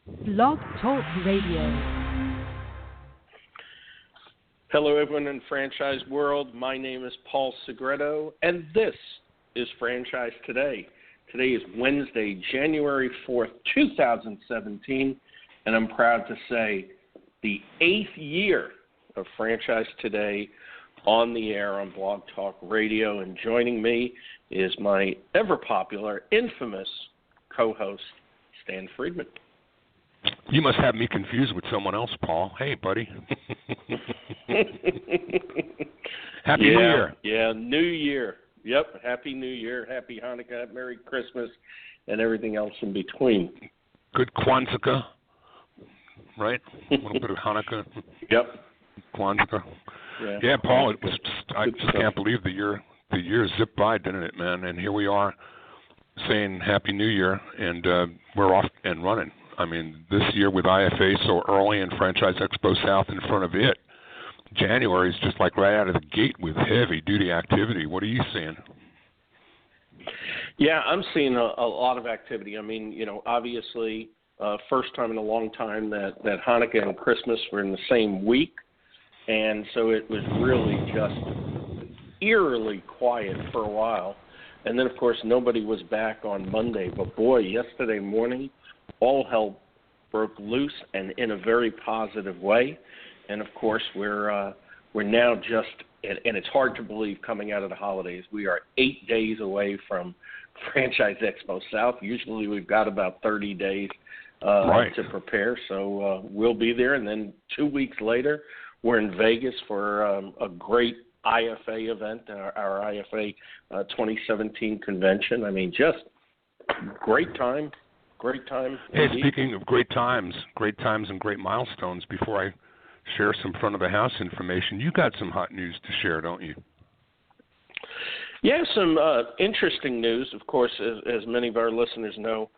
Blog Talk Radio. Hello, everyone in franchise world. My name is Paul Segreto, and this is Franchise Today. Today is Wednesday, January 4th, 2017, and I'm proud to say the 8th year of Franchise Today on the air on Blog Talk Radio. And joining me is my ever-popular, infamous co-host, Stan Friedman. You must have me confused with someone else, Paul. Hey, buddy. Happy New Year. Yeah, New Year. Yep, Happy New Year, Happy Hanukkah, Merry Christmas, and everything else in between. Good Kwanzaa, right? A little bit of Hanukkah. Yep. Kwanzaa. Yeah, Paul, I just can't believe the year zipped by, didn't it, man? And here we are saying Happy New Year, and we're off and running. I mean, this year with IFA so early and Franchise Expo South in front of it, January is just like right out of the gate with heavy-duty activity. What are you seeing? Yeah, I'm seeing a lot of activity. I mean, obviously, first time in a long time that Hanukkah and Christmas were in the same week, and so it was really just eerily quiet for a while. And then, of course, nobody was back on Monday. But, boy, yesterday morning, all hell broke loose and in a very positive way. And, of course, we're now just – and it's hard to believe coming out of the holidays. We are 8 days away from Franchise Expo South. Usually we've got about 30 days to prepare. So we'll be there. And then 2 weeks later, we're in Vegas for a great IFA event, our IFA 2017 convention. I mean, just great time. Great time. Hey, speaking of great times and great milestones, before I share some front of the house information, you got some hot news to share, don't you? Yeah, some interesting news. Of course, as many of our listeners know,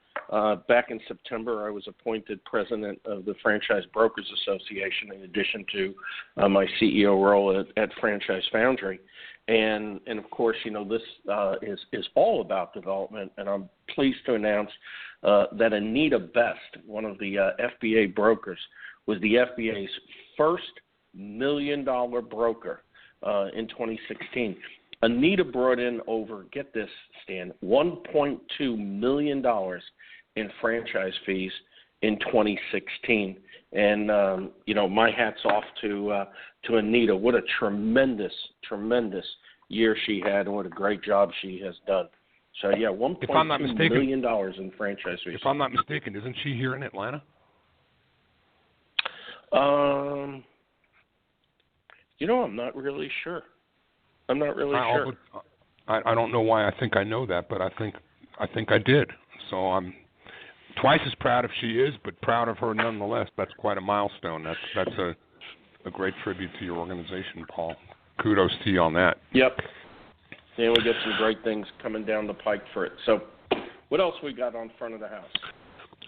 back in September, I was appointed president of the Franchise Brokers Association in addition to my CEO role at Franchise Foundry. And of course, this is all about development, and I'm pleased to announce that Anita Best, one of the FBA brokers, was the FBA's first $1 million broker in 2016. Anita brought in over, get this, Stan, $1.2 million in franchise fees in 2016. And, my hat's off to Anita. What a tremendous year she had, and what a great job she has done. So, yeah, $1.2 million in franchise fees. If I'm not mistaken, isn't she here in Atlanta? I'm not really sure. I'm not really sure. I don't know why I think I know that, but I think I did. So I'm twice as proud if she is, but proud of her nonetheless. That's quite a milestone. That's a great tribute to your organization, Paul. Kudos to you on that. Yep. And we got some great things coming down the pike for it. So what else we got on front of the house?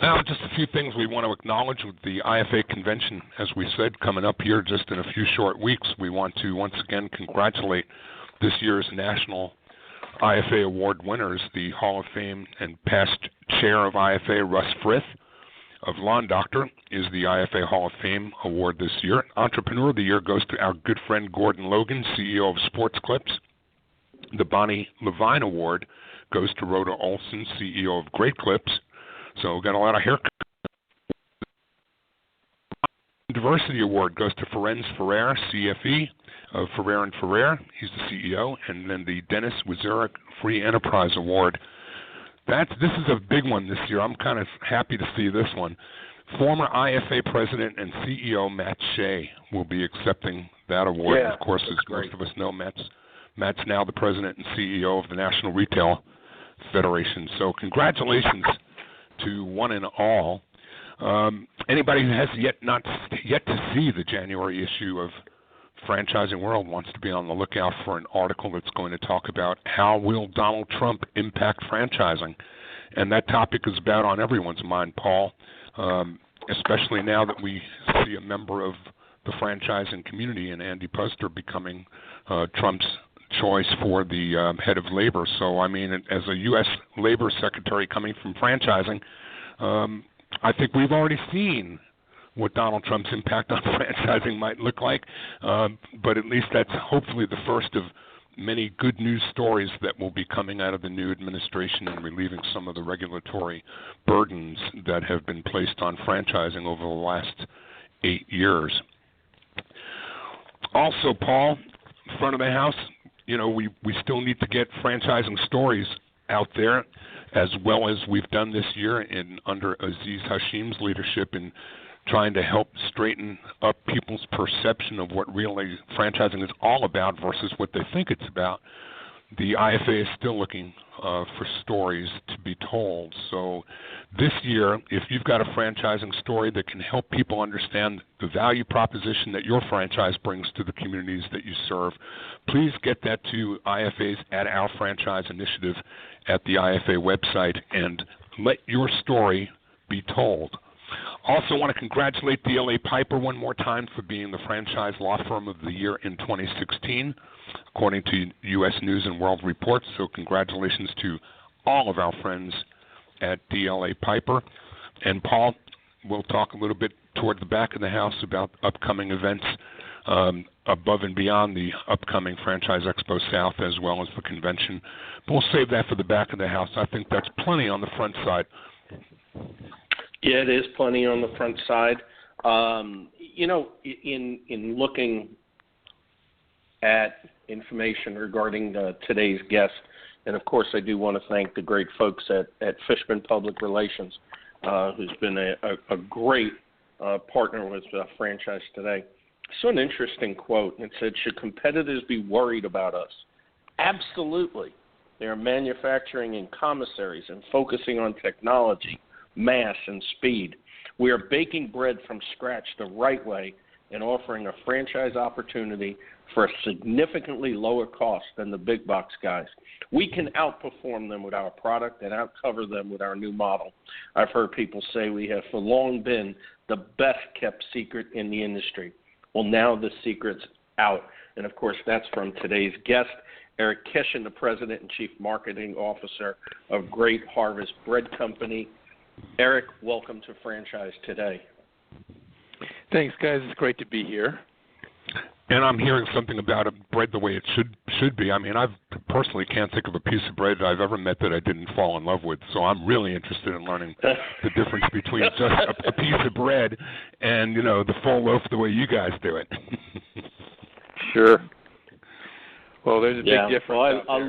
Now, just a few things we want to acknowledge with the IFA convention, as we said, coming up here just in a few short weeks. We want to once again congratulate this year's National IFA Award winners, the Hall of Fame and past chair of IFA, Russ Frith of Lawn Doctor, is the IFA Hall of Fame award this year. Entrepreneur of the Year goes to our good friend Gordon Logan, CEO of Sports Clips. The Bonnie Levine Award goes to Rhoda Olson, CEO of Great Clips. So we've got a lot of haircuts. Diversity Award goes to Ferenz Ferrer, CFE of Ferrer & Ferrer. He's the CEO. And then the Dennis Wazurek Free Enterprise Award. This is a big one this year. I'm kind of happy to see this one. Former IFA President and CEO Matt Shea will be accepting that award. Yeah, of course, as most of us know, Matt's now the President and CEO of the National Retail Federation. So congratulations to one and all. Anybody who has yet to see the January issue of Franchising World wants to be on the lookout for an article that's going to talk about how will Donald Trump impact franchising. And that topic is about on everyone's mind, Paul, especially now that we see a member of the franchising community and Andy Puster becoming Trump's choice for the head of labor. So, I mean, as a U.S. Labor Secretary coming from franchising, I think we've already seen what Donald Trump's impact on franchising might look like, but at least that's hopefully the first of many good news stories that will be coming out of the new administration and relieving some of the regulatory burdens that have been placed on franchising over the last 8 years. Also, Paul, front of the house, we still need to get franchising stories out there, as well as we've done this year under Aziz Hashim's leadership in trying to help straighten up people's perception of what really franchising is all about versus what they think it's about. The IFA is still looking for stories to be told. So this year, if you've got a franchising story that can help people understand the value proposition that your franchise brings to the communities that you serve, please get that to IFAs at Our Franchise Initiative at the IFA website and let your story be told. Also want to congratulate DLA Piper one more time for being the Franchise Law Firm of the Year in 2016, according to U.S. News and World Report. So congratulations to all of our friends at DLA Piper. And Paul, we'll talk a little bit toward the back of the house about upcoming events above and beyond the upcoming Franchise Expo South as well as the convention. But we'll save that for the back of the house. I think that's plenty on the front side. Yeah, it is plenty on the front side. In looking at information regarding today's guest, and of course I do want to thank the great folks at Fishman Public Relations, who's been a great partner with Franchise Today. I saw an interesting quote, and it said, "Should competitors be worried about us? Absolutely. They are manufacturing in commissaries and focusing on technology, mass, and speed. We are baking bread from scratch the right way and offering a franchise opportunity for a significantly lower cost than the big box guys. We can outperform them with our product and outcover them with our new model. I've heard people say we have for long been the best kept secret in the industry. Well, now the secret's out." And of course, that's from today's guest, Eric Keshin, the President and Chief Marketing Officer of Great Harvest Bread Company. Eric, welcome to Franchise Today. Thanks, guys. It's great to be here. And I'm hearing something about bread the way it should be. I mean, I personally can't think of a piece of bread I've ever met that I didn't fall in love with. So I'm really interested in learning the difference between just a piece of bread and, the full loaf the way you guys do it. Sure. Well, there's a big difference. Well, I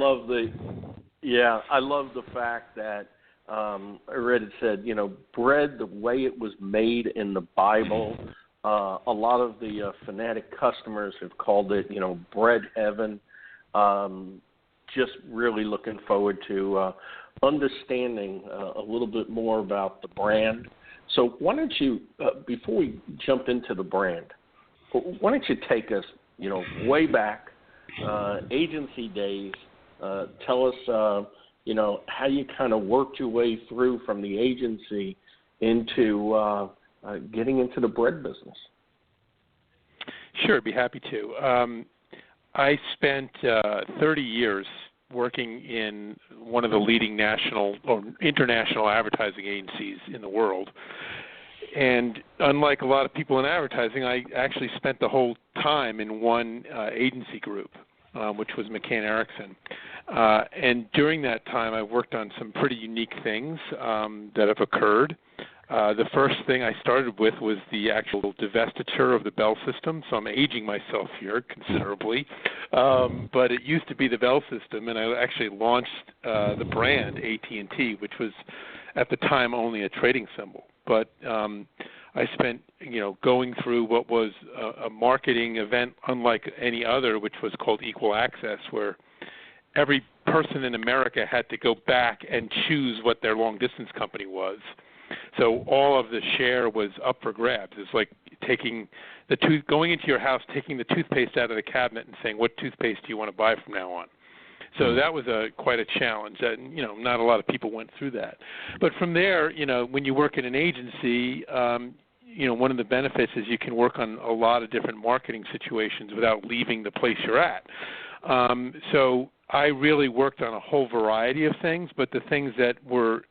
love the fact that I read it said, bread the way it was made in the Bible. A lot of the fanatic customers have called it, bread heaven. Just really looking forward to understanding a little bit more about the brand. So why don't you, before we jump into the brand, why don't you take us, way back, agency days, tell us, how you kind of worked your way through from the agency into getting into the bread business. Sure, I'd be happy to. I spent 30 years working in one of the leading national or international advertising agencies in the world. And unlike a lot of people in advertising, I actually spent the whole time in one agency group, which was McCann Erickson. And during that time, I worked on some pretty unique things that have occurred. The first thing I started with was the actual divestiture of the Bell system, so I'm aging myself here considerably. But it used to be the Bell system, and I actually launched the brand AT&T, which was at the time only a trading symbol. But I spent, going through what was a marketing event unlike any other, which was called Equal Access, where every person in America had to go back and choose what their long-distance company was. So all of the share was up for grabs. It's like going into your house, taking the toothpaste out of the cabinet and saying, what toothpaste do you want to buy from now on? So that was quite a challenge. And, not a lot of people went through that. But from there, when you work in an agency, one of the benefits is you can work on a lot of different marketing situations without leaving the place you're at. So I really worked on a whole variety of things, but the things that were,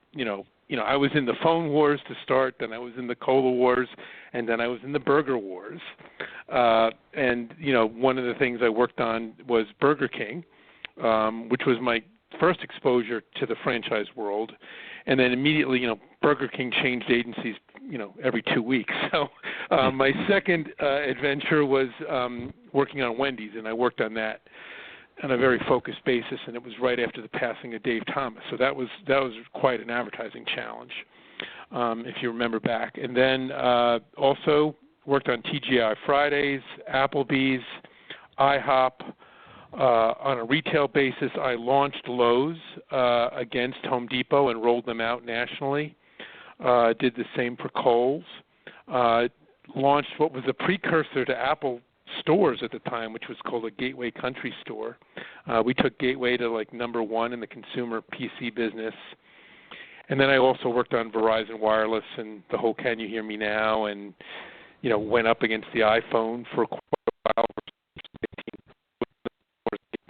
I was in the phone wars to start, then I was in the cola wars, and then I was in the burger wars. And one of the things I worked on was Burger King, which was my first exposure to the franchise world. And then immediately, Burger King changed agencies, every 2 weeks. So my second adventure was working on Wendy's, and I worked on that on a very focused basis, and it was right after the passing of Dave Thomas. So that was quite an advertising challenge, if you remember back. And then also worked on TGI Fridays, Applebee's, IHOP. On a retail basis, I launched Lowe's against Home Depot and rolled them out nationally. Did the same for Kohl's. Launched what was a precursor to Apple stores at the time, which was called a Gateway Country Store. We took Gateway to like number one in the consumer PC business. And then I also worked on Verizon Wireless and the whole Can You Hear Me Now, and went up against the iPhone for quite a while.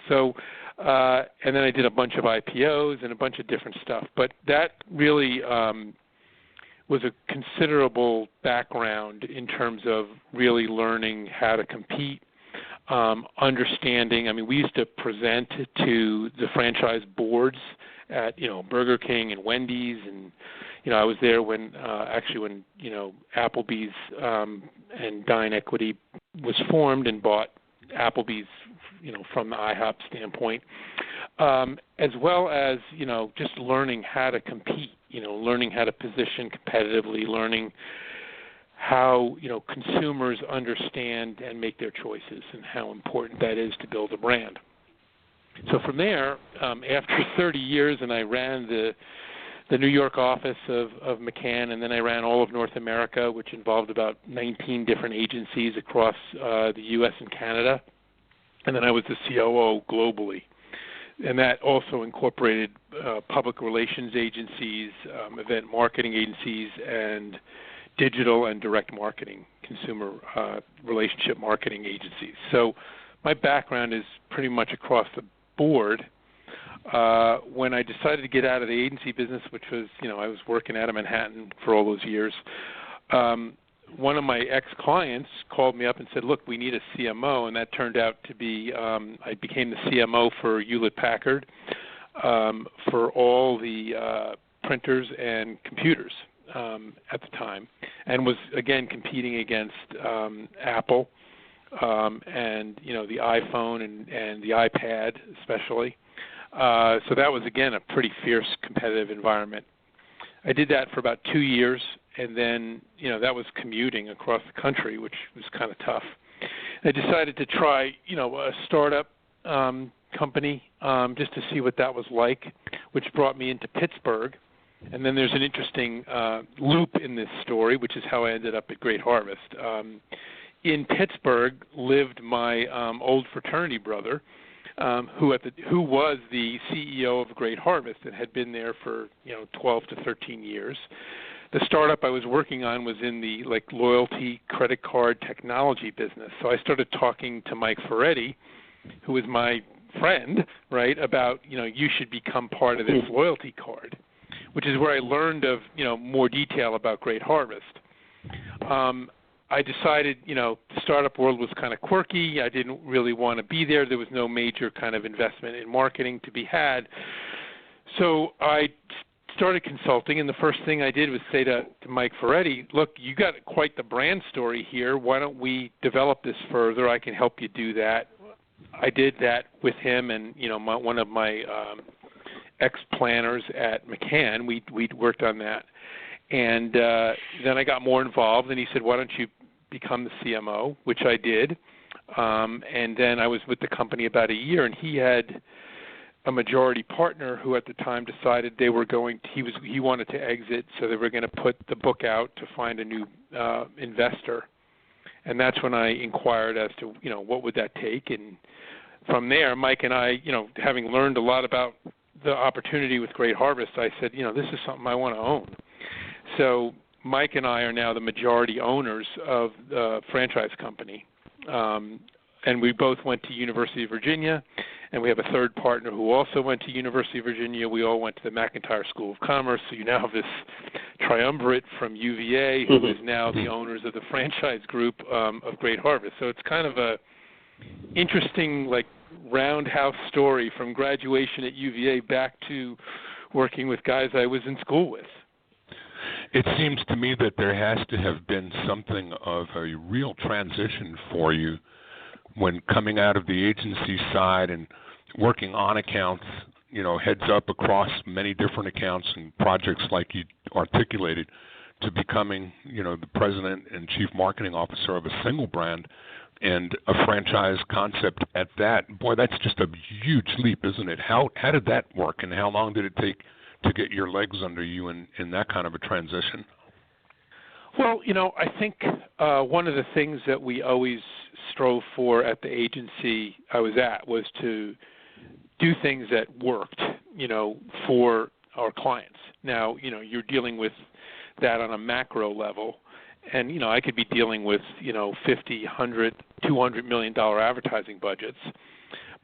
So, and then I did a bunch of IPOs and a bunch of different stuff. But that really was a considerable background in terms of really learning how to compete, understanding. I mean, we used to present to the franchise boards at, Burger King and Wendy's, and, I was there when Applebee's and Dine Equity was formed and bought Applebee's, from the IHOP standpoint, as well as, just learning how to compete, learning how to position competitively, learning how, consumers understand and make their choices and how important that is to build a brand. So from there, after 30 years, and I ran the New York office of McCann, and then I ran all of North America, which involved about 19 different agencies across the U.S. and Canada. And then I was the COO globally. And that also incorporated public relations agencies, event marketing agencies, and digital and direct marketing, consumer relationship marketing agencies. So my background is pretty much across the board. When I decided to get out of the agency business, which was, I was working out of Manhattan for all those years, one of my ex-clients called me up and said, look, we need a CMO, and that turned out to be, I became the CMO for Hewlett-Packard for all the printers and computers at the time, and was, again, competing against Apple and, the iPhone and the iPad especially. So that was, again, a pretty fierce competitive environment. I did that for about 2 years, and then, that was commuting across the country, which was kind of tough. I decided to try, a startup company just to see what that was like, which brought me into Pittsburgh. And then there's an interesting loop in this story, which is how I ended up at Great Harvest. In Pittsburgh lived my old fraternity brother, who was the CEO of Great Harvest and had been there for 12 to 13 years. The startup I was working on was in the loyalty credit card technology business. So I started talking to Mike Ferretti, who was my friend, right, about you should become part of this loyalty card, which is where I learned of more detail about Great Harvest. I decided, the startup world was kind of quirky. I didn't really want to be there. There was no major kind of investment in marketing to be had. So I started consulting, and the first thing I did was say to Mike Ferretti, look, you got quite the brand story here. Why don't we develop this further? I can help you do that. I did that with him and, one of my ex-planners at McCann. We'd worked on that. And then I got more involved, and he said, why don't you become the CMO, which I did. And then I was with the company about a year, and he had a majority partner who at the time decided he wanted to exit, so they were going to put the book out to find a new investor. And that's when I inquired as to, what would that take. And from there, Mike and I, having learned a lot about the opportunity with Great Harvest, I said, this is something I want to own. So Mike and I are now the majority owners of the franchise company. And we both went to University of Virginia, and we have a third partner who also went to University of Virginia. We all went to the McIntire School of Commerce. So you now have this triumvirate from UVA, who is now the owners of the franchise group of Great Harvest. So it's kind of a interesting, like, roundhouse story from graduation at UVA back to working with guys I was in school with. It seems to me that there has to have been something of a real transition for you when coming out of the agency side and working on accounts, heads up across many different accounts and projects like you articulated, to becoming, the president and chief marketing officer of a single brand and a franchise concept at that. Boy, that's just a huge leap, isn't it? How did that work, and how long did it take to get your legs under you in that kind of a transition? Well, I think one of the things that we always strove for at the agency I was at was to do things that worked, for our clients. Now, you're dealing with that on a macro level, and, I could be dealing with, $50, $100, $200 million advertising budgets,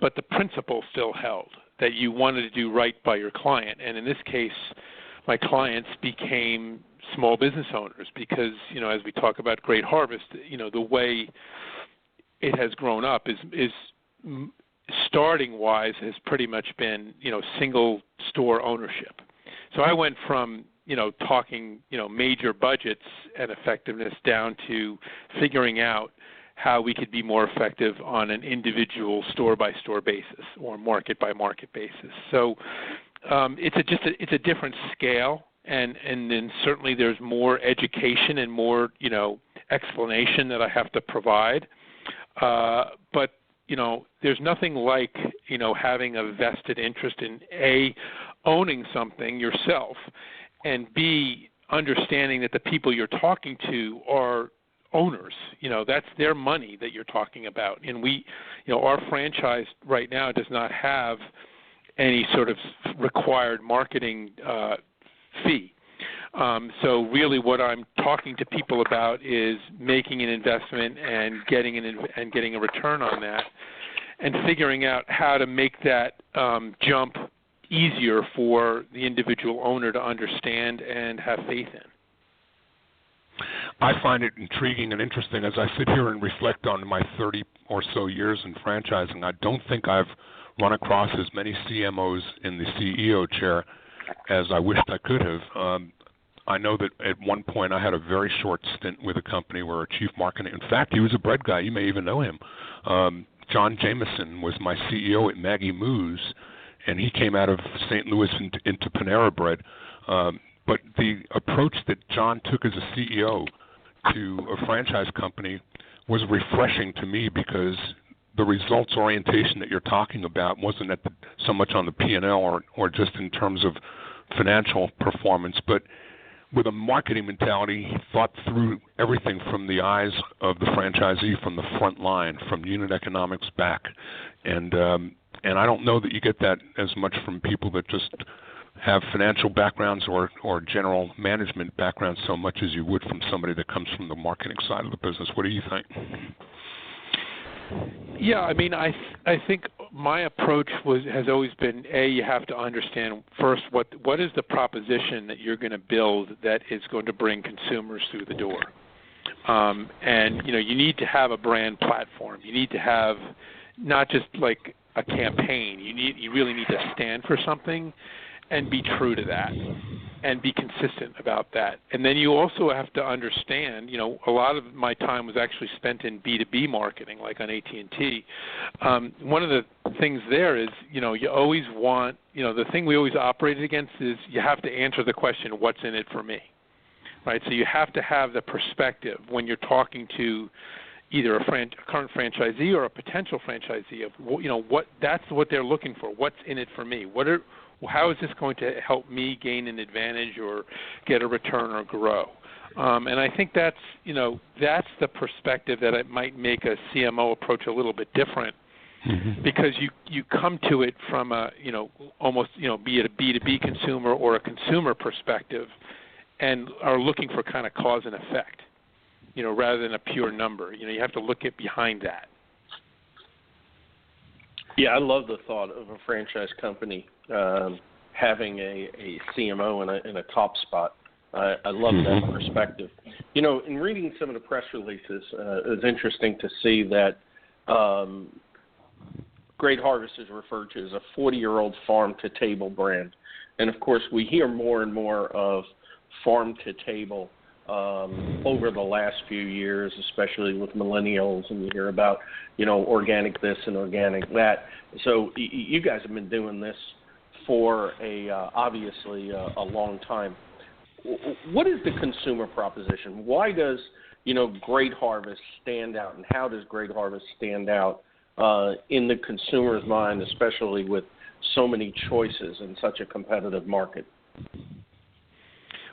but the principle still held, that you wanted to do right by your client. And in this case, my clients became small business owners because, as we talk about Great Harvest, the way it has grown up is starting-wise has pretty much been, single store ownership. So I went from, talking, major budgets and effectiveness down to figuring out how we could be more effective on an individual store-by-store basis or market-by-market basis. So it's a different scale, and then certainly there's more education and more, explanation that I have to provide. But, there's nothing like, having a vested interest in, A, owning something yourself, and B, understanding that the people you're talking to are owners. That's their money that you're talking about. And we, our franchise right now does not have any sort of required marketing fee. So really what I'm talking to people about is making an investment and getting a return on that, and figuring out how to make that jump easier for the individual owner to understand and have faith in. I find it intriguing and interesting as I sit here and reflect on my 30 or so years in franchising. I don't think I've run across as many CMOs in the CEO chair as I wished I could have. I know that at one point I had a very short stint with a company where a chief marketing, in fact, he was a bread guy. You may even know him. John Jameson was my CEO at Maggie Moo's, and he came out of St. Louis into Panera Bread. But the approach that John took as a CEO to a franchise company was refreshing to me, because the results orientation that you're talking about wasn't so much on the P&L or just in terms of financial performance, but with a marketing mentality. He thought through everything from the eyes of the franchisee, from the front line, from unit economics back. And I don't know that you get that as much from people that just have financial backgrounds or general management backgrounds so much as you would from somebody that comes from the marketing side of the business. What do you think? Yeah, I mean, I think my approach has always been, you have to understand first what is the proposition that you're going to build that is going to bring consumers through the door. And, you need to have a brand platform. You need to have not just like a campaign. You really need to stand for something and be true to that and be consistent about that. And then you also have to understand, a lot of my time was actually spent in B2B marketing, like on AT&T. One of the things there is, you always want, the thing we always operated against is you have to answer the question, what's in it for me? Right? So you have to have the perspective when you're talking to either a current franchisee or a potential franchisee of, what that's what they're looking for. What's in it for me? How is this going to help me gain an advantage or get a return or grow? And I think that's the perspective that it might make a CMO approach a little bit different, because you come to it from a almost be it a B2B consumer or a consumer perspective, and are looking for kind of cause and effect, rather than a pure number. You have to look at behind that. Yeah, I love the thought of a franchise company having a CMO in a top spot. I love that perspective. You know, in reading some of the press releases, it was interesting to see that Great Harvest is referred to as a 40-year-old farm-to-table brand. And, of course, we hear more and more of farm-to-table over the last few years, especially with millennials, and you hear about, you know, organic this and organic that. So you guys have been doing this for obviously a long time. What is the consumer proposition? Why does, you know, Great Harvest stand out, and how does Great Harvest stand out in the consumer's mind, especially with so many choices in such a competitive market?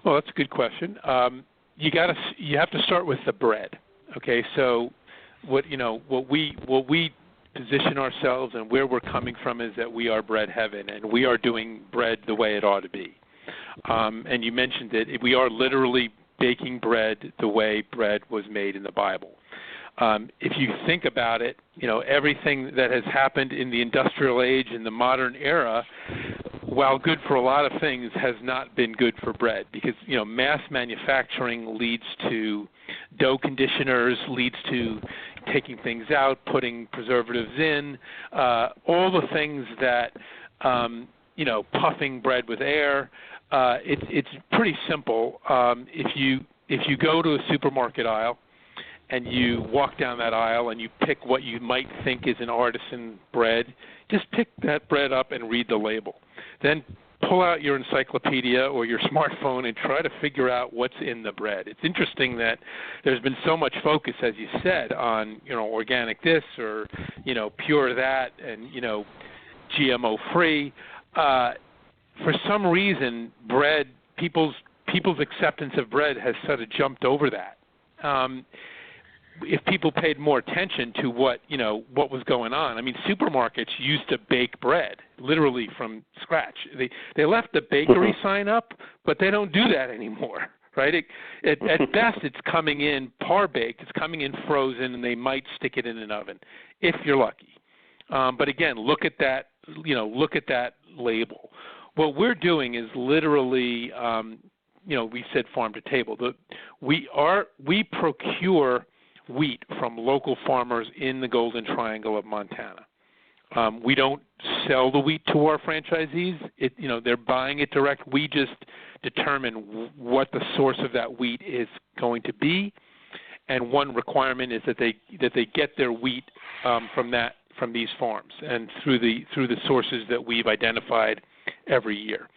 Well, that's a good question. You have to start with the bread. Okay, so what we position ourselves and where we're coming from is that we are bread heaven, and we are doing bread the way it ought to be. And you mentioned it. We are literally baking bread the way bread was made in the Bible. If you think about it, you know, everything that has happened in the industrial age, in the modern era, while good for a lot of things, has not been good for bread, because, you know, mass manufacturing leads to dough conditioners, leads to taking things out, putting preservatives in, all the things that, you know, puffing bread with air. It's pretty simple. If you go to a supermarket aisle and you walk down that aisle and you pick what you might think is an artisan bread, just pick that bread up and read the label. Then pull out your encyclopedia or your smartphone and try to figure out what's in the bread. It's interesting that there's been so much focus, as you said, on, you know, organic this or, you know, pure that, and, you know, GMO free. For some reason, bread, people's acceptance of bread has sort of jumped over that. If people paid more attention to what was going on. I mean, supermarkets used to bake bread literally from scratch. They left the bakery sign up, but they don't do that anymore, right? At best, it's coming in par baked. It's coming in frozen, and they might stick it in an oven if you're lucky. But again, look at that. Look at that label. What we're doing is literally, we said farm to table. We procure wheat from local farmers in the Golden Triangle of Montana. We don't sell the wheat to our franchisees. They're buying it direct. We just determine what the source of that wheat is going to be, and one requirement is that they get their wheat from these farms and through the sources that we've identified every year.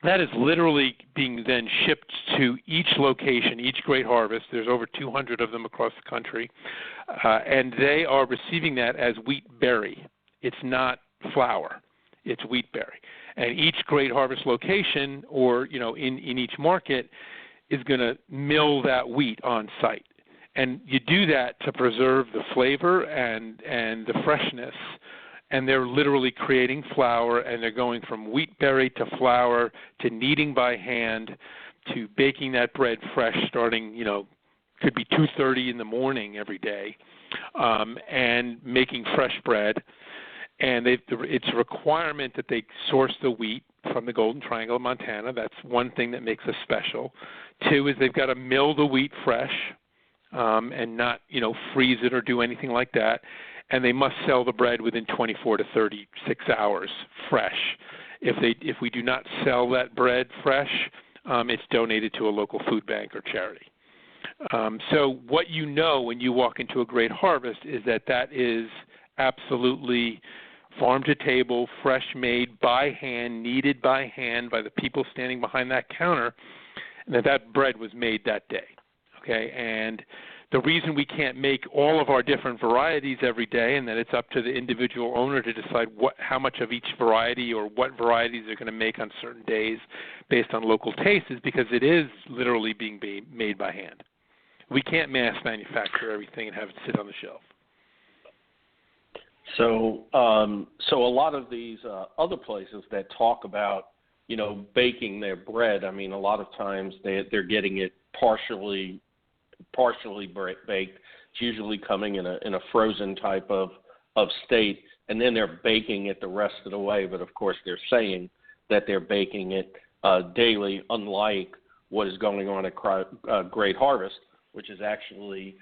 That is literally being then shipped to each location, each Great Harvest. There's over 200 of them across the country, and they are receiving that as wheat berry. It's not flour. It's wheat berry. And each Great Harvest location, or in each market, is going to mill that wheat on site. And you do that to preserve the flavor and the freshness. And they're literally creating flour, and they're going from wheat berry to flour to kneading by hand to baking that bread fresh starting, could be 2:30 in the morning every day, and making fresh bread. And it's a requirement that they source the wheat from the Golden Triangle of Montana. That's one thing that makes us special. Two is they've got to mill the wheat fresh and not, freeze it or do anything like that. And they must sell the bread within 24 to 36 hours fresh. If we do not sell that bread fresh, it's donated to a local food bank or charity. So what when you walk into a Great Harvest is that is absolutely farm to table, fresh made by hand, kneaded by hand by the people standing behind that counter, and that bread was made that day. Okay, and the reason we can't make all of our different varieties every day, and that it's up to the individual owner to decide how much of each variety or what varieties they're going to make on certain days based on local tastes, is because it is literally being made by hand. We can't mass manufacture everything and have it sit on the shelf. So a lot of these other places that talk about, baking their bread, I mean, a lot of times they're getting it partially baked. It's usually coming in a frozen type of of state, and then they're baking it the rest of the way. But, of course, they're saying that they're baking it daily, unlike what is going on at Great Harvest, which is actually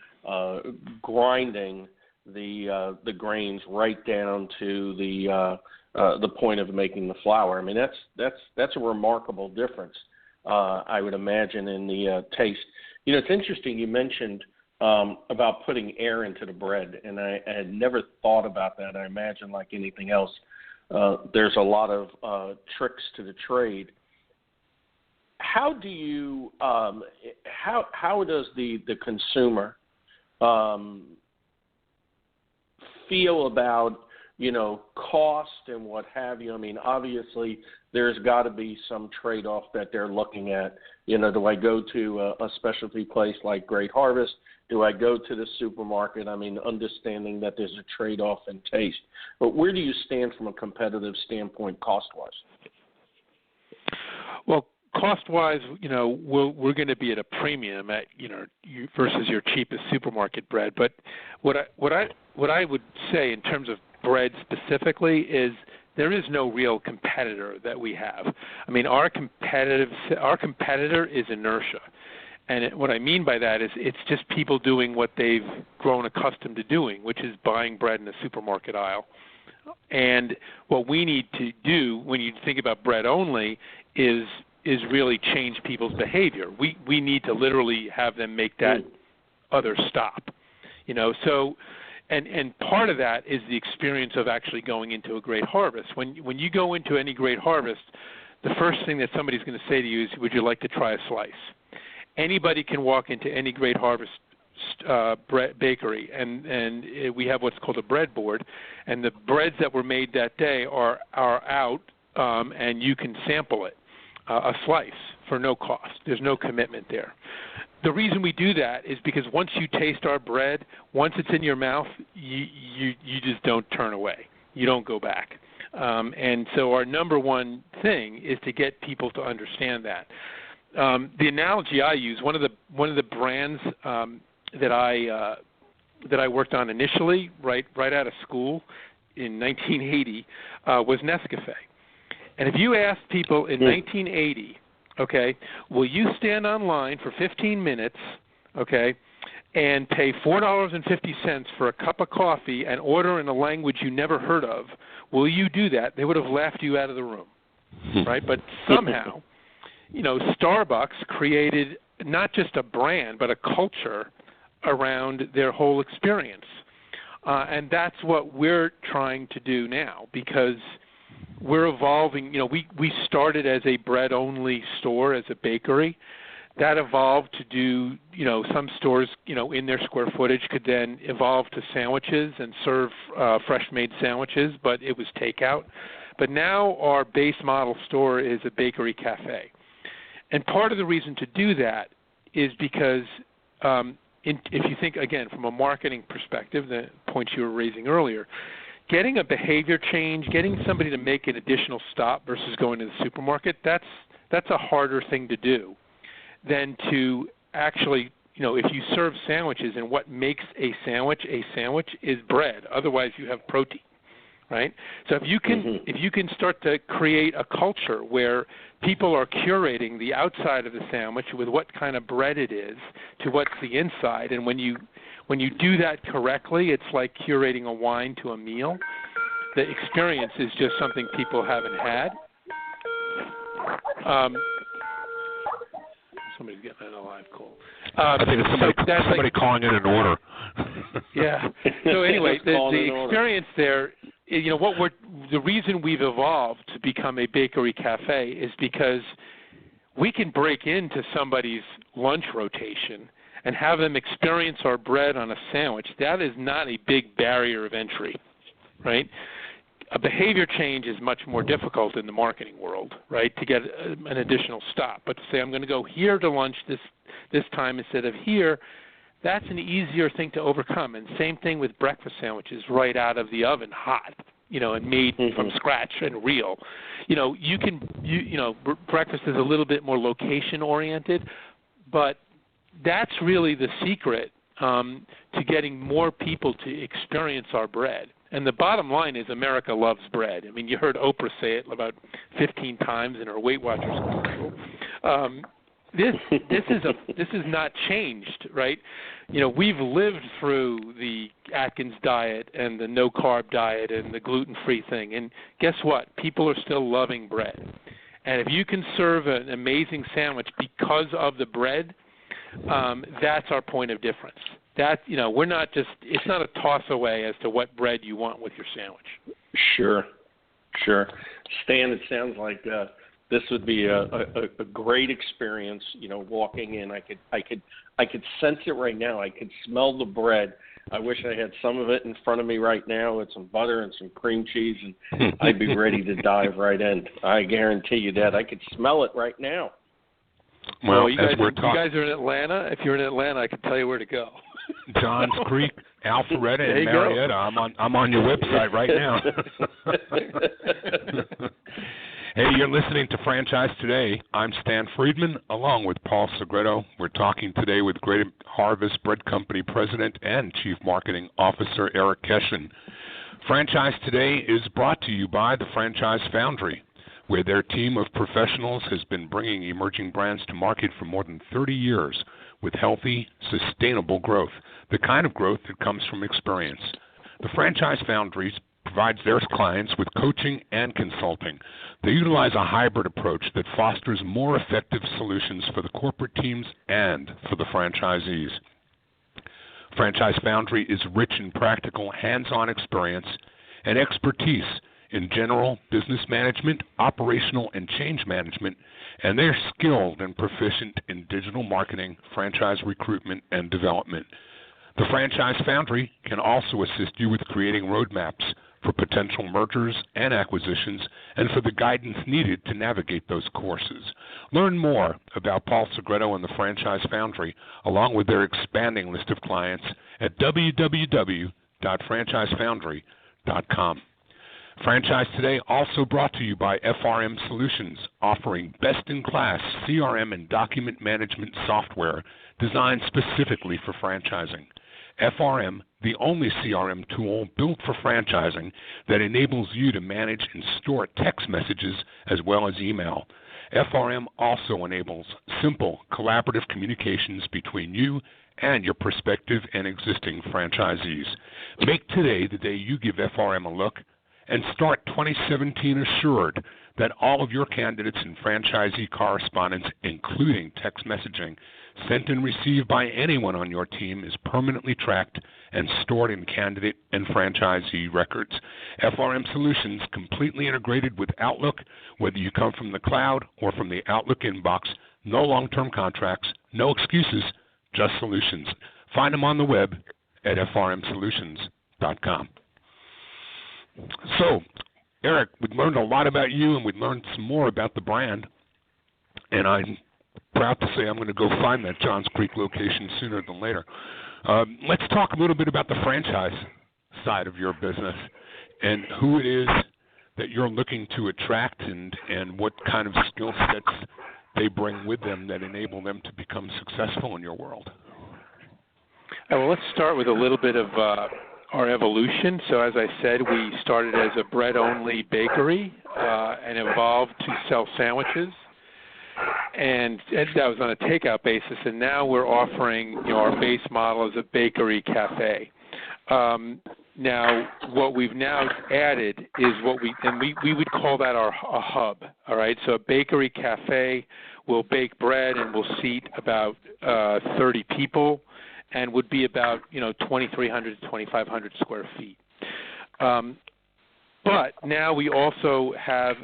grinding the grains right down to the point of making the flour. I mean, that's a remarkable difference, I would imagine, in the taste. You know, it's interesting you mentioned about putting air into the bread, and I had never thought about that. I imagine, like anything else, there's a lot of tricks to the trade. How do you how does the consumer feel about, you know, cost and what have you? I mean, obviously there's got to be some trade-off that they're looking at. You know, do I go to a specialty place like Great Harvest? Do I go to the supermarket? I mean, understanding that there's a trade-off in taste. But where do you stand from a competitive standpoint cost-wise? Well, cost-wise, you know, we're going to be at a premium at, you know, versus your cheapest supermarket bread. But what I would say in terms of bread specifically is there is no real competitor that we have. I mean, our competitor is inertia. And what I mean by that is it's just people doing what they've grown accustomed to doing, which is buying bread in the supermarket aisle. And what we need to do when you think about bread only is really change people's behavior. We need to literally have them make that other stop. You know, so and part of that is the experience of actually going into a Great Harvest. When you go into any Great Harvest, the first thing that somebody's going to say to you is, would you like to try a slice? Anybody can walk into any Great Harvest bakery, and we have what's called a bread board, and the breads that were made that day are out, and you can sample it, a slice for no cost. There's no commitment there. The reason we do that is because once you taste our bread, once it's in your mouth, you just don't turn away. You don't go back. And so our number one thing is to get people to understand that. The analogy I use, one of the brands that I worked on initially, right out of school in 1980, was Nescafe. And if you asked people in 1980, okay, will you stand online for 15 minutes, okay, and pay $4.50 for a cup of coffee and order in a language you never heard of, will you do that? They would have laughed you out of the room, right? But somehow, you know, Starbucks created not just a brand, but a culture around their whole experience. And that's what we're trying to do now, because we're evolving. You know, we started as a bread-only store, as a bakery. That evolved to do, you know, some stores, you know, in their square footage could then evolve to sandwiches and serve fresh-made sandwiches, but it was takeout. But now our base model store is a bakery cafe. And part of the reason to do that is because if you think, again, from a marketing perspective, the points you were raising earlier, getting a behavior change, getting somebody to make an additional stop versus going to the supermarket, that's a harder thing to do than to actually, you know, if you serve sandwiches and what makes a sandwich is bread. Otherwise, you have protein, right? So if you can start to create a culture where people are curating the outside of the sandwich with what kind of bread it is to what's the inside, and when you do that correctly, it's like curating a wine to a meal. The experience is just something people haven't had. Somebody's getting a live call. I think it's somebody calling in an order. Yeah. So anyway, the experience there, you know, the reason we've evolved to become a bakery cafe is because we can break into somebody's lunch rotation and have them experience our bread on a sandwich. That is not a big barrier of entry, right? A behavior change is much more difficult in the marketing world, right, to get an additional stop. But to say, I'm going to go here to lunch this time instead of here, that's an easier thing to overcome. And same thing with breakfast sandwiches right out of the oven, hot, you know, and made from scratch and real. You know, breakfast is a little bit more location-oriented, but that's really the secret to getting more people to experience our bread. And the bottom line is America loves bread. I mean, you heard Oprah say it about 15 times in her Weight Watchers commercial. This is not changed, right? You know, we've lived through the Atkins diet and the no-carb diet and the gluten-free thing. And guess what? People are still loving bread. And if you can serve an amazing sandwich because of the bread, that's our point of difference. That, you know, we're not just, it's not a toss away as to what bread you want with your sandwich. Sure. Stan, it sounds like this would be a great experience, you know, walking in. I could sense it right now. I could smell the bread. I wish I had some of it in front of me right now with some butter and some cream cheese, and I'd be ready to dive right in. I guarantee you that. I could smell it right now. Well, you guys are in Atlanta. If you're in Atlanta, I can tell you where to go. Johns Creek, Alpharetta, and Marietta. I'm on your website right now. Hey, you're listening to Franchise Today. I'm Stan Friedman, along with Paul Segreto. We're talking today with Great Harvest Bread Company President and Chief Marketing Officer Eric Keshin. Franchise Today is brought to you by the Franchise Foundry, where their team of professionals has been bringing emerging brands to market for more than 30 years with healthy, sustainable growth, the kind of growth that comes from experience. The Franchise Foundry provides their clients with coaching and consulting. They utilize a hybrid approach that fosters more effective solutions for the corporate teams and for the franchisees. Franchise Foundry is rich in practical, hands-on experience and expertise in general business management, operational, and change management, and they're skilled and proficient in digital marketing, franchise recruitment, and development. The Franchise Foundry can also assist you with creating roadmaps for potential mergers and acquisitions and for the guidance needed to navigate those courses. Learn more about Paul Segreto and the Franchise Foundry, along with their expanding list of clients, at www.franchisefoundry.com. Franchise Today also brought to you by FRM Solutions, offering best-in-class CRM and document management software designed specifically for franchising. FRM, the only CRM tool built for franchising that enables you to manage and store text messages as well as email. FRM also enables simple collaborative communications between you and your prospective and existing franchisees. Make today the day you give FRM a look, and start 2017 assured that all of your candidates and franchisee correspondence, including text messaging, sent and received by anyone on your team, is permanently tracked and stored in candidate and franchisee records. FRM Solutions, completely integrated with Outlook, whether you come from the cloud or from the Outlook inbox. No long-term contracts, no excuses, just solutions. Find them on the web at frmsolutions.com. So, Eric, we've learned a lot about you, and we've learned some more about the brand. And I'm proud to say I'm going to go find that Johns Creek location sooner than later. Let's talk a little bit about the franchise side of your business and who it is that you're looking to attract and what kind of skill sets they bring with them that enable them to become successful in your world. Well, let's start with a little bit of our evolution. So as I said, we started as a bread-only bakery and evolved to sell sandwiches. And that was on a takeout basis. And now we're offering, our base model is a bakery cafe. Now, what we've now added is we would call that a hub, all right? So a bakery cafe will bake bread and will seat about 30 people and would be about, 2,300 to 2,500 square feet. But now we also have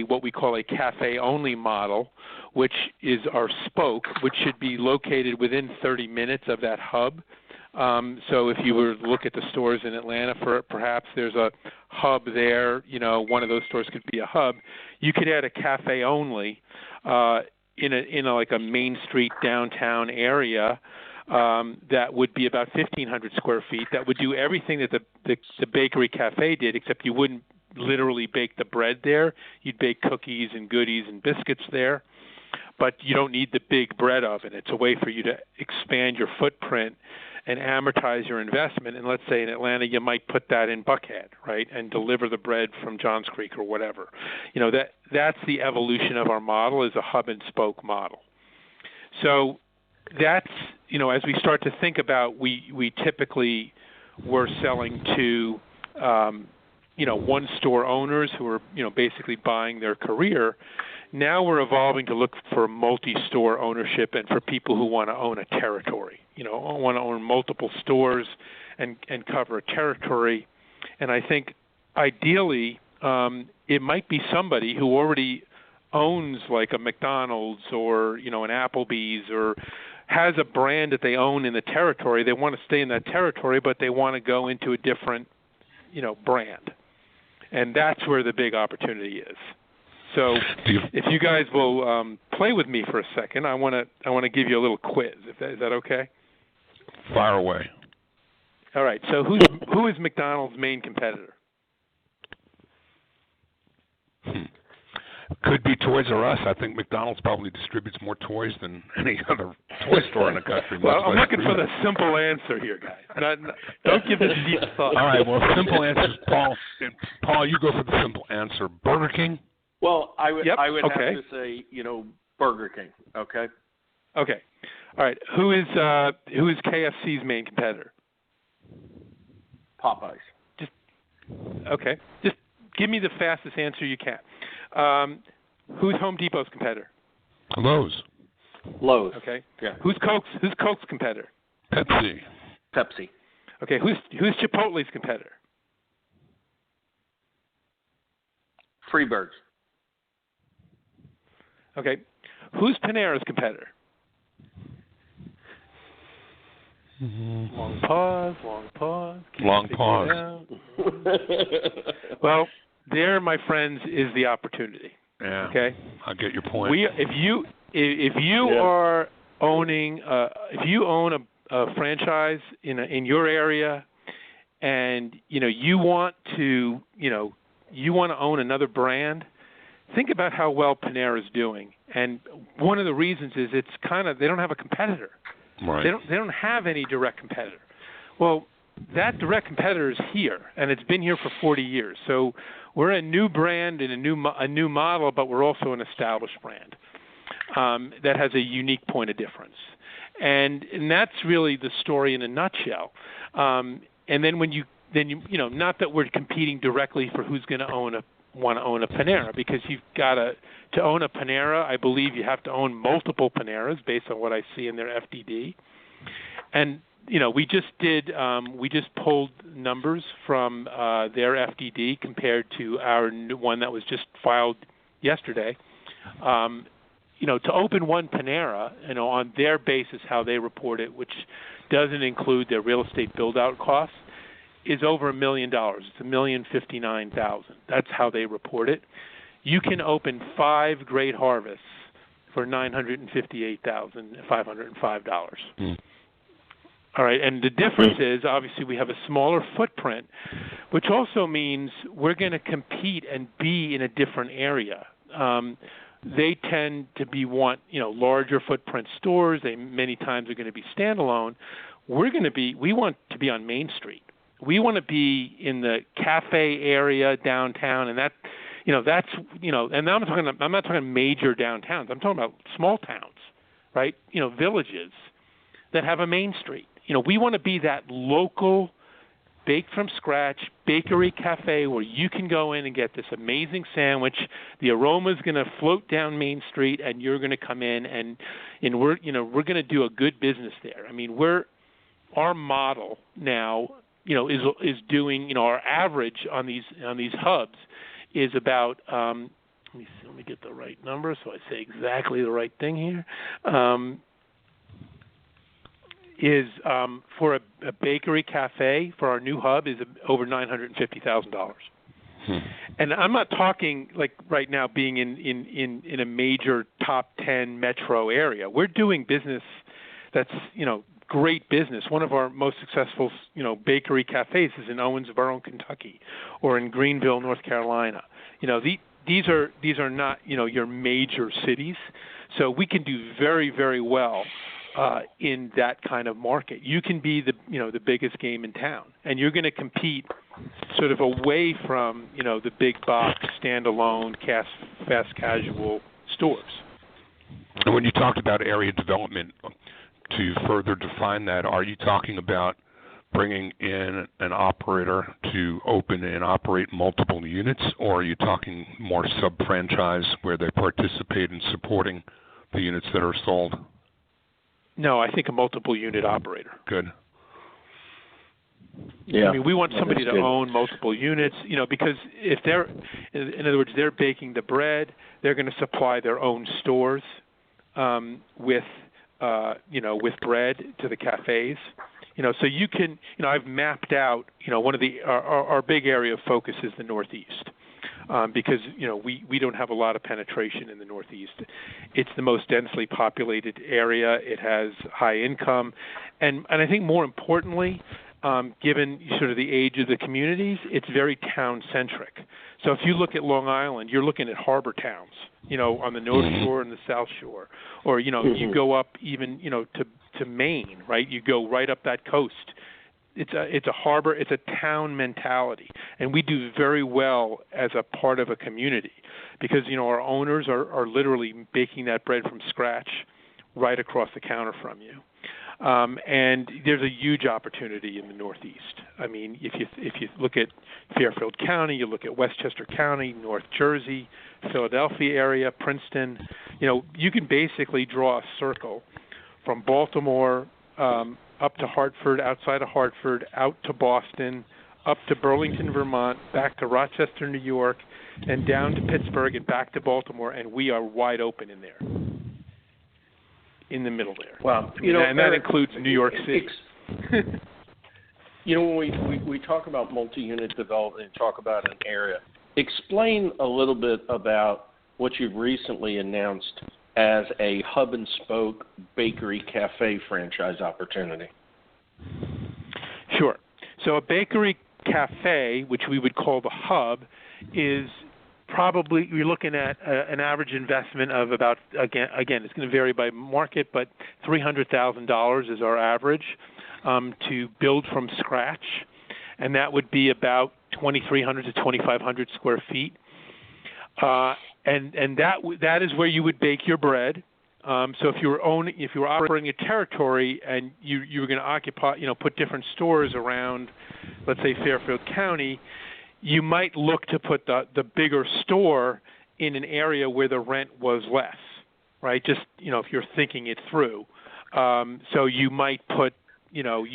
what we call a cafe-only model, which is our spoke, which should be located within 30 minutes of that hub. So if you were to look at the stores in Atlanta, perhaps there's a hub there, one of those stores could be a hub. You could add a cafe-only in like a Main Street downtown area that would be about 1,500 square feet. That would do everything that the bakery cafe did, except you wouldn't literally bake the bread there. You'd bake cookies and goodies and biscuits there. But you don't need the big bread oven. It's a way for you to expand your footprint and amortize your investment. And let's say in Atlanta, you might put that in Buckhead, right, and deliver the bread from Johns Creek or whatever. That's the evolution of our model, is a hub and spoke model. So that's, as we start to think about, we typically were selling to, one-store owners who are, basically buying their career. Now we're evolving to look for multi-store ownership and for people who want to own a territory, want to own multiple stores and cover a territory. And I think ideally it might be somebody who already owns like a McDonald's or, an Applebee's, or has a brand that they own in the territory. They want to stay in that territory, but they want to go into a different, brand. And that's where the big opportunity is. So if you guys will play with me for a second, I want to give you a little quiz. Is that okay? Fire away. All right. So who is McDonald's main competitor? Could be Toys R Us. I think McDonald's probably distributes more toys than any other toy store in the country. Well, I'm looking for the simple answer here, guys. Don't give this deep thought. All right. Well, simple answers, Paul. Paul, you go for the simple answer. Burger King. Well, I would okay. have to say, Burger King. Okay. Okay. All right. Who is KFC's main competitor? Popeyes. Just give me the fastest answer you can. Who's Home Depot's competitor? Lowe's. Okay. Yeah. Who's Coke's competitor? Pepsi. Okay. Who's Chipotle's competitor? Freebirds. Okay. Who's Panera's competitor? Long pause. Long pause. Well, there, my friends, is the opportunity. Yeah. Okay. I get your point. If you are owning, if you own a franchise in your area, and you want to own another brand, think about how well Panera is doing. And one of the reasons is it's they don't have a competitor. Right. They don't have any direct competitor. Well, that direct competitor is here, and it's been here for 40 years. So we're a new brand and a new model, but we're also an established brand that has a unique point of difference. And that's really the story in a nutshell. And then when you not that we're competing directly for who's going to want to own a Panera, because you've got to own a Panera. I believe you have to own multiple Paneras based on what I see in their FDD. And we just pulled numbers from their FDD compared to our new one that was just filed yesterday. To open one Panera, on their basis, how they report it, which doesn't include their real estate build-out costs, is over $1 million. It's $1,059,000. That's how they report it. You can open 5 Great Harvests for $958,505. All right, and the difference is, obviously, we have a smaller footprint, which also means we're going to compete and be in a different area. They tend to larger footprint stores. They many times are going to be standalone. We want to be on Main Street. We want to be in the cafe area downtown, and that's and I'm not talking major downtowns. I'm talking about small towns, right? Villages that have a Main Street. We want to be that local, baked from scratch bakery cafe where you can go in and get this amazing sandwich. The aroma is going to float down Main Street, and you're going to come in, and we're going to do a good business there. I mean, our model now, is doing, our average on these hubs is about. Let me get the right number so I say exactly the right thing here. For a bakery cafe for our new hub is over $950,000. And I'm not talking like right now being in a major top 10 metro area. We're doing business that's great business. One of our most successful bakery cafes is in Owensboro, Kentucky, or in Greenville, North Carolina. These are not your major cities, so we can do very, very well in that kind of market. You can be the biggest game in town, and you're going to compete sort of away from the big box, standalone, fast casual stores. And when you talked about area development, to further define that, are you talking about bringing in an operator to open and operate multiple units, or are you talking more sub-franchise where they participate in supporting the units that are sold? No, I think a multiple unit operator. Good. Yeah. I mean, we want somebody to good. own multiple units, because if they're, in other words, they're baking the bread, they're going to supply their own stores with bread to the cafes. So you can, I've mapped out, one of our big area of focus is the Northeast. Because we don't have a lot of penetration in the Northeast. It's the most densely populated area. It has high income, and I think more importantly, given sort of the age of the communities, it's very town centric. So if you look at Long Island, you're looking at harbor towns, on the North Shore and the South Shore, or you go up even to Maine, right? You go right up that coast. It's a harbor, it's a town mentality, and we do very well as a part of a community because our owners are literally baking that bread from scratch right across the counter from you. And there's a huge opportunity in the Northeast. I mean, if you look at Fairfield County, you look at Westchester County, North Jersey, Philadelphia area, Princeton, you can basically draw a circle from Baltimore up to Hartford, outside of Hartford, out to Boston, up to Burlington, Vermont, back to Rochester, New York, and down to Pittsburgh and back to Baltimore, and we are wide open in there, in the middle there. Wow. And that includes New York City. When we talk about multi-unit development and talk about an area, explain a little bit about what you've recently announced as a hub and spoke bakery cafe franchise opportunity. Sure. So a bakery cafe, which we would call the hub, is probably, you're looking at an average investment of about, again, it's going to vary by market, but $300,000 is our average to build from scratch, and that would be about 2,300 to 2,500 square feet. And that is where you would bake your bread. So if you were operating a territory and you were going to occupy, put different stores around, let's say Fairfield County, you might look to put the bigger store in an area where the rent was less, right? Just if you're thinking it through. So you might put your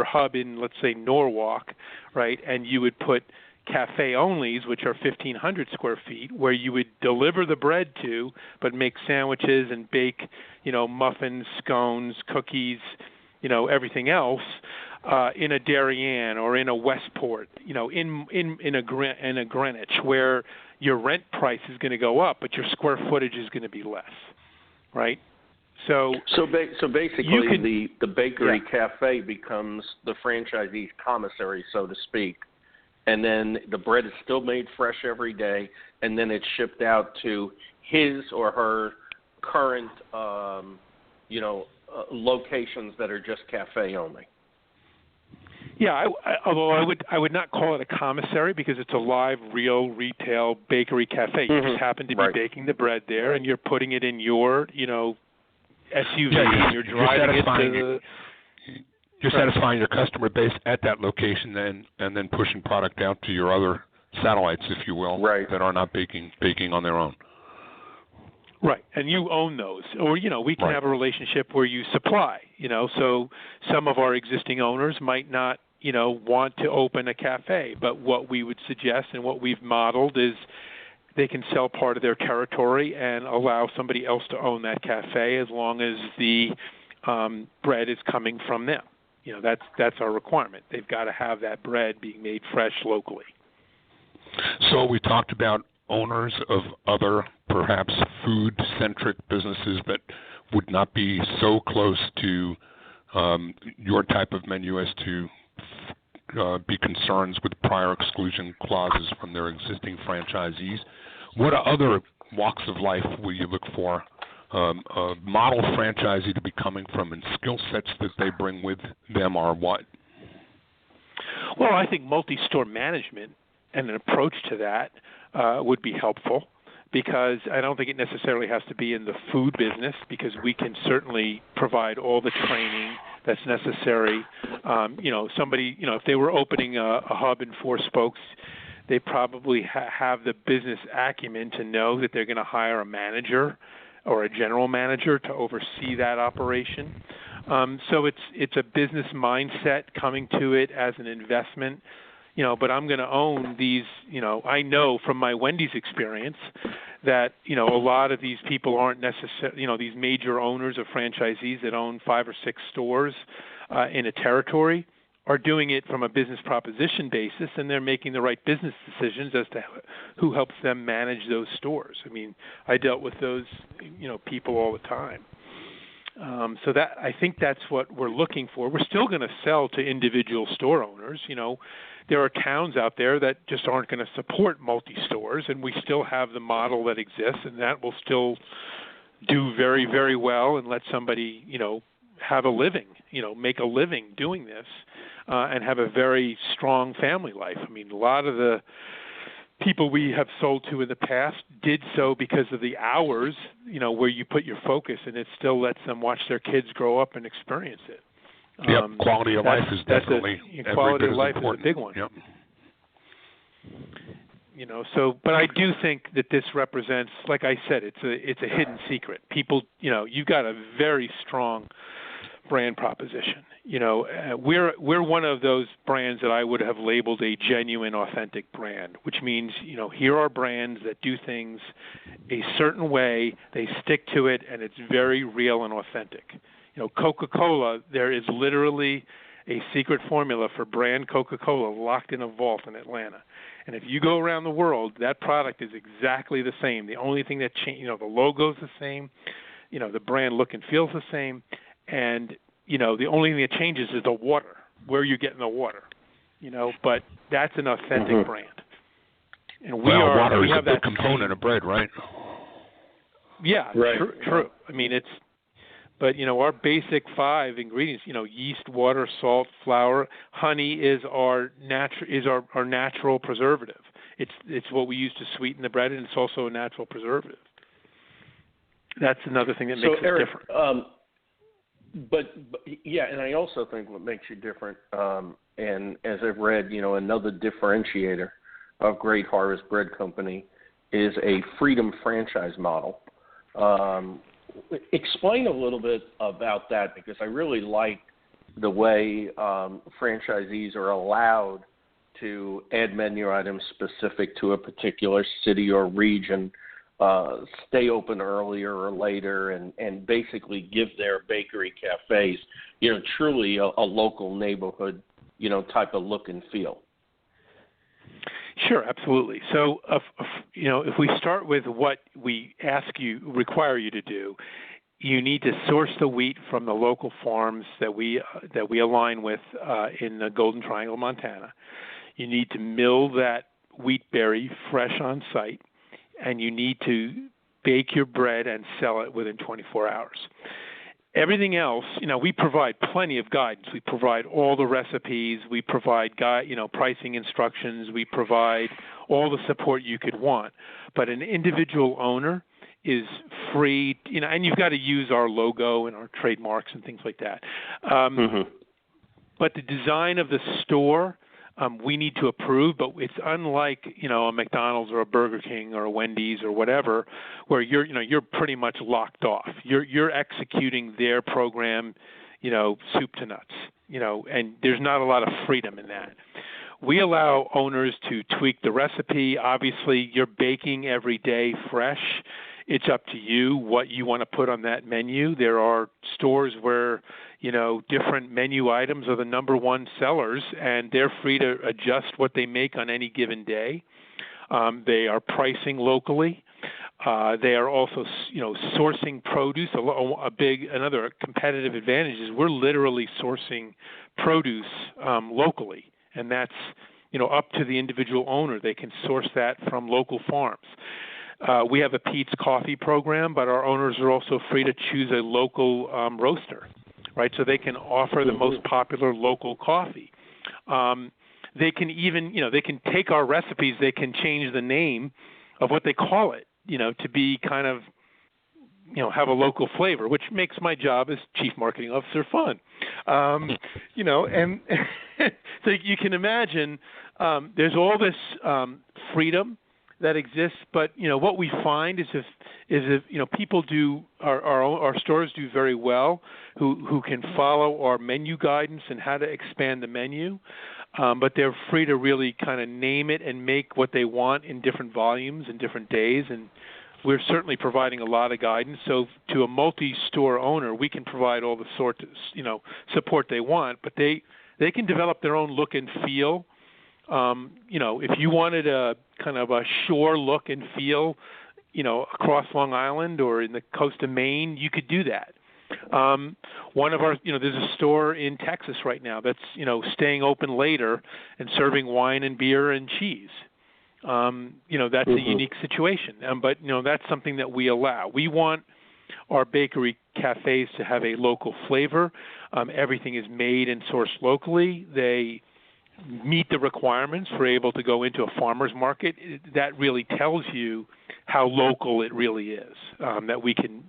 hub in, let's say, Norwalk, right? And you would put cafe onlys, which are 1,500 square feet, where you would deliver the bread to, but make sandwiches and bake, muffins, scones, cookies, everything else in a Darien or in a Westport, in a Greenwich, where your rent price is going to go up, but your square footage is going to be less, right? So basically, the bakery cafe becomes the franchisee's commissary, so to speak. And then the bread is still made fresh every day, and then it's shipped out to his or her current, locations that are just cafe only. Yeah, although I would not call it a commissary because it's a live, real retail bakery cafe. You just happen to be baking the bread there, and you're putting it in your, SUV, and you're driving it to the. You're satisfying your customer base at that location and then pushing product out to your other satellites, if you will, that are not baking on their own. Right, and you own those. Or, we can have a relationship where you supply, so some of our existing owners might not, want to open a cafe, but what we would suggest and what we've modeled is they can sell part of their territory and allow somebody else to own that cafe as long as the bread is coming from them. That's our requirement. They've got to have that bread being made fresh locally. So we talked about owners of other perhaps food-centric businesses that would not be so close to your type of menu as to be concerns with prior exclusion clauses from their existing franchisees. What other walks of life will you look for a model franchisee to be coming from and skill sets that they bring with them are what? Well, I think multi-store management and an approach to that would be helpful, because I don't think it necessarily has to be in the food business, because we can certainly provide all the training that's necessary. Somebody, if they were opening a hub in 4 spokes, they probably have the business acumen to know that they're going to hire a manager or a general manager to oversee that operation. So it's a business mindset coming to it as an investment. But I'm going to own these, I know from my Wendy's experience that, a lot of these people aren't necessarily, these major owners of franchisees that own 5 or 6 stores in a territory are doing it from a business proposition basis, and they're making the right business decisions as to who helps them manage those stores. I mean, I dealt with those, people all the time. So that I think that's what we're looking for. We're still going to sell to individual store owners. There are towns out there that just aren't going to support multi-stores, and we still have the model that exists, and that will still do very, very well and let somebody, have a living, make a living doing this, and have a very strong family life. I mean, a lot of the people we have sold to in the past did so because of the hours, where you put your focus, and it still lets them watch their kids grow up and experience it. Yep, quality of life is definitely quality of life important. is a big one. Yep. But I do think that this represents, like I said, it's a hidden secret. People, you've got a very strong brand proposition. We're one of those brands that I would have labeled a genuine, authentic brand, which means, here are brands that do things a certain way, they stick to it, and it's very real and authentic. Coca-Cola, there is literally a secret formula for brand Coca-Cola locked in a vault in Atlanta. And if you go around the world, that product is exactly the same. The only thing that changes, the logo's the same, the brand look and feels the same, and the only thing that changes is the water, where you're getting the water. But that's an authentic brand. And water is have a big that component of bread, right? Yeah, right. True. I mean, but our basic 5 ingredients, yeast, water, salt, flour, honey is our natural preservative. It's what we use to sweeten the bread, and it's also a natural preservative. That's another thing that makes us Eric, different. But yeah, and I also think what makes you different, and as I've read, another differentiator of Great Harvest Bread Company is a freedom franchise model. Explain a little bit about that, because I really like the way franchisees are allowed to add menu items specific to a particular city or region, stay open earlier or later, and basically give their bakery cafes, truly a local neighborhood, type of look and feel. Sure, absolutely. So, if we start with what we require you to do, you need to source the wheat from the local farms that we align with in the Golden Triangle, Montana. You need to mill that wheat berry fresh on site, and you need to bake your bread and sell it within 24 hours. Everything else, we provide plenty of guidance. We provide all the recipes. We provide pricing instructions. We provide all the support you could want. But an individual owner is free, and you've got to use our logo and our trademarks and things like that. But the design of the store, we need to approve, but it's unlike, a McDonald's or a Burger King or a Wendy's or whatever, where you're pretty much locked off. You're executing their program, soup to nuts, and there's not a lot of freedom in that. We allow owners to tweak the recipe. Obviously, you're baking every day fresh. It's up to you what you want to put on that menu. There are stores where, different menu items are the number one sellers, and they're free to adjust what they make on any given day. They are pricing locally. They are also, sourcing produce. Another competitive advantage is we're literally sourcing produce locally, and that's, up to the individual owner. They can source that from local farms. We have a Pete's Coffee program, but our owners are also free to choose a local roaster, right? So they can offer the most popular local coffee. They can even, they can take our recipes, they can change the name of what they call it, to be kind of, have a local flavor, which makes my job as chief marketing officer fun. And so you can imagine there's all this freedom that exists, but what we find is if people do our stores do very well, who can follow our menu guidance and how to expand the menu, but they're free to really kind of name it and make what they want in different volumes and different days, and we're certainly providing a lot of guidance. So to a multi-store owner, we can provide all the sort of support they want, but they can develop their own look and feel. If you wanted a kind of a shore look and feel, across Long Island or in the coast of Maine, you could do that. One of our, there's a store in Texas right now that's, staying open later and serving wine and beer and cheese. That's a unique situation. But that's something that we allow. We want our bakery cafes to have a local flavor. Everything is made and sourced locally. They meet the requirements for able to go into a farmer's market. That really tells you how local it really is. That we can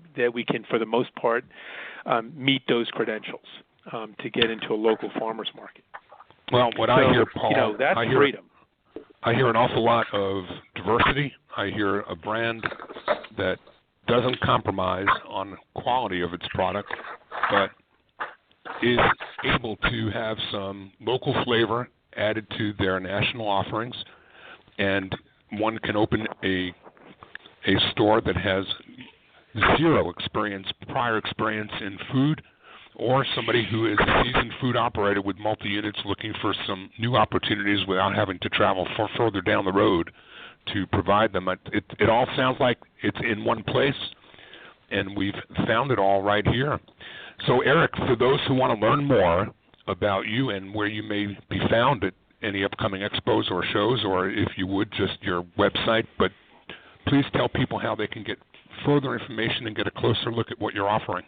for the most part meet those credentials to get into a local farmer's market. Well, I hear, Paul, that's freedom. I hear an awful lot of diversity. I hear a brand that doesn't compromise on the quality of its product, but is able to have some local flavor added to their national offerings, and one can open a store that has zero prior experience in food, or somebody who is a seasoned food operator with multi-units looking for some new opportunities without having to travel further down the road to provide them. It all sounds like it's in one place, and we've found it all right here. So, Eric, for those who want to learn more about you and where you may be found at any upcoming expos or shows, or if you would, just your website, but please tell people how they can get further information and get a closer look at what you're offering.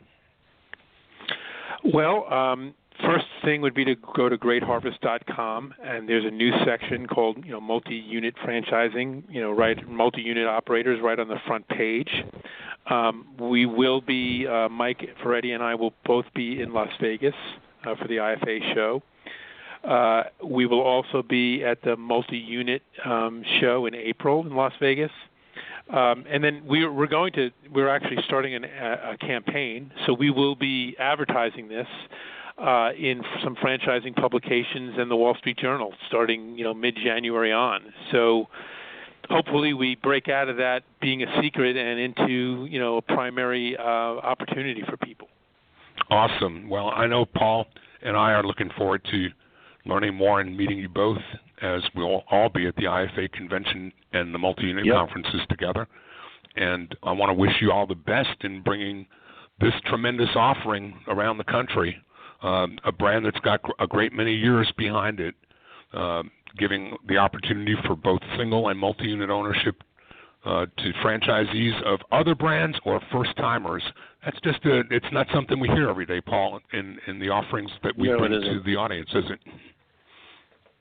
Well, first thing would be to go to greatharvest.com, and there's a new section called, multi-unit franchising, right, multi-unit operators right on the front page. We will be, Mike Ferretti and I will both be in Las Vegas for the IFA show. We will also be at the multi-unit show in April in Las Vegas. And then we're actually starting a campaign, so we will be advertising this in some franchising publications and the Wall Street Journal starting, mid-January on. So hopefully we break out of that being a secret and into, a primary opportunity for people. Awesome. Well, I know Paul and I are looking forward to learning more and meeting you both, as we'll all be at the IFA convention and the multi-unit conferences together. And I want to wish you all the best in bringing this tremendous offering around the country, a brand that's got a great many years behind it, giving the opportunity for both single and multi-unit ownership to franchisees of other brands or first-timers. That's just it's not something we hear every day, Paul, in the offerings that we bring to the audience, is it?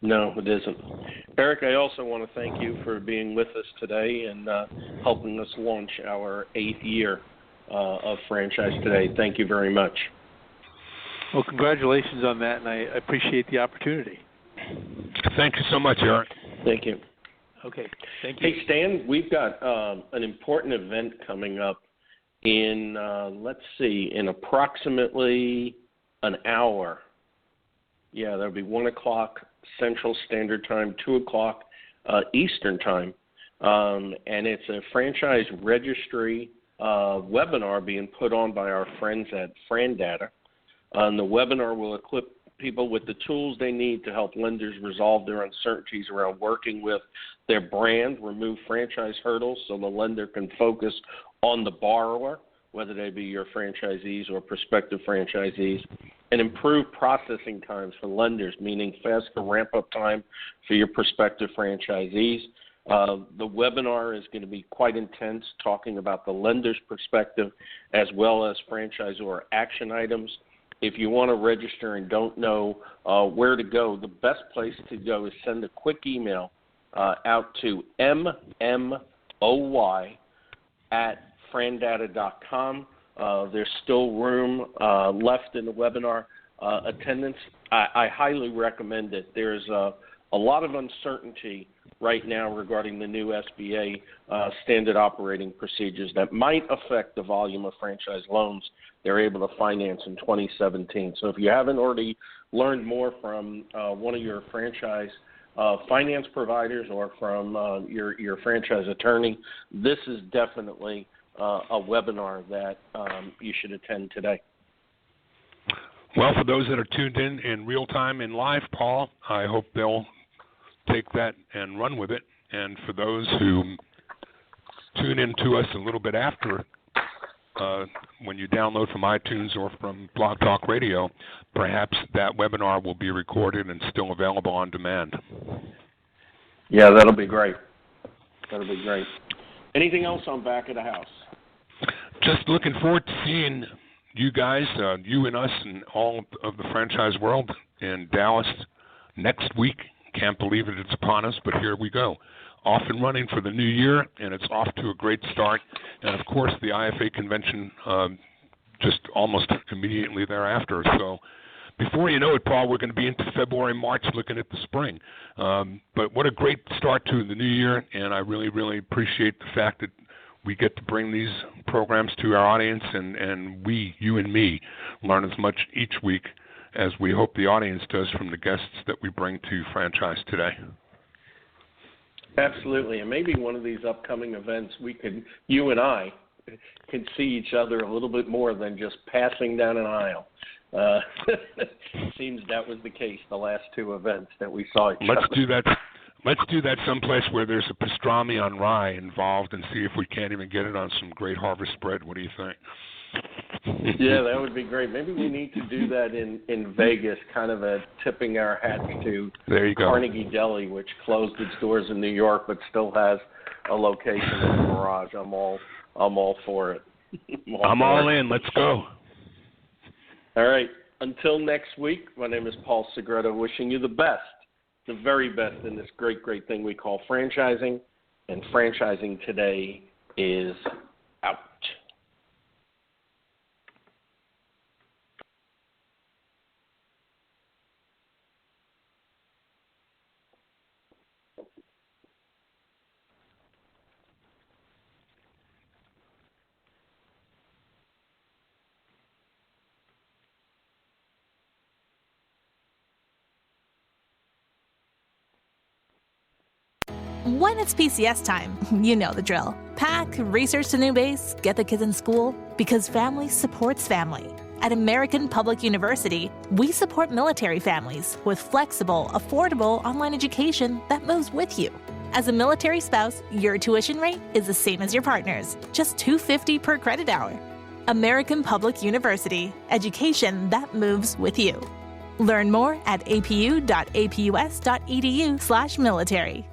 No, it isn't. Eric, I also want to thank you for being with us today and helping us launch our 8th year of Franchise Today. Thank you very much. Well, congratulations on that, and I appreciate the opportunity. Thank you so much, Eric. Thank you. Okay, thank you. Hey, Stan, we've got an important event coming up in, in approximately an hour. Yeah, that'll be 1 o'clock Central Standard Time, 2 o'clock Eastern Time. And it's a franchise registry webinar being put on by our friends at FranData. And the webinar will equip people with the tools they need to help lenders resolve their uncertainties around working with their brand, remove franchise hurdles so the lender can focus on the borrower, whether they be your franchisees or prospective franchisees, and improve processing times for lenders, meaning faster ramp-up time for your prospective franchisees. The webinar is going to be quite intense, talking about the lender's perspective as well as franchisor action items. If you want to register and don't know where to go, the best place to go is send a quick email out to mmoy@frandata.com. There's still room left in the webinar attendance. I highly recommend it. There's a lot of uncertainty right now regarding the new SBA standard operating procedures that might affect the volume of franchise loans they're able to finance in 2017. So if you haven't already learned more from one of your franchise finance providers or from your franchise attorney, this is definitely a webinar that you should attend today. Well, for those that are tuned in real time in live, Paul, I hope they'll take that and run with it. And for those who tune in to us a little bit after, when you download from iTunes or from Blog Talk Radio, perhaps that webinar will be recorded and still available on demand. Yeah, that'll be great. That'll be great. Anything else on Back of the House? Just looking forward to seeing you guys, you and us, and all of the franchise world in Dallas next week. Can't believe it, it's upon us, but here we go. Off and running for the new year, and it's off to a great start. And, of course, the IFA convention just almost immediately thereafter. So before you know it, Paul, we're going to be into February, March looking at the spring. But what a great start to the new year, and I really, really appreciate the fact that we get to bring these programs to our audience, and we, you and me, learn as much each week as we hope the audience does from the guests that we bring to Franchise Today. Absolutely, and maybe one of these upcoming events, you and I, can see each other a little bit more than just passing down an aisle. It seems that was the case the last two events that we saw each other. Let's do that someplace where there's a pastrami on rye involved and see if we can't even get it on some great harvest bread. What do you think? Yeah, that would be great. Maybe we need to do that in Vegas, kind of a tipping our hats to Carnegie Deli, which closed its doors in New York but still has a location in the Mirage. I'm all for it. I'm all in. Let's go. All right. Until next week, my name is Paul Segreto, wishing you the best, the very best in this great, great thing we call franchising. And franchising today is out. When it's PCS time, you know the drill. Pack, research the new base, get the kids in school, because family supports family. At American Public University, we support military families with flexible, affordable online education that moves with you. As a military spouse, your tuition rate is the same as your partner's, just $250 per credit hour. American Public University, education that moves with you. Learn more at apu.apus.edu/military.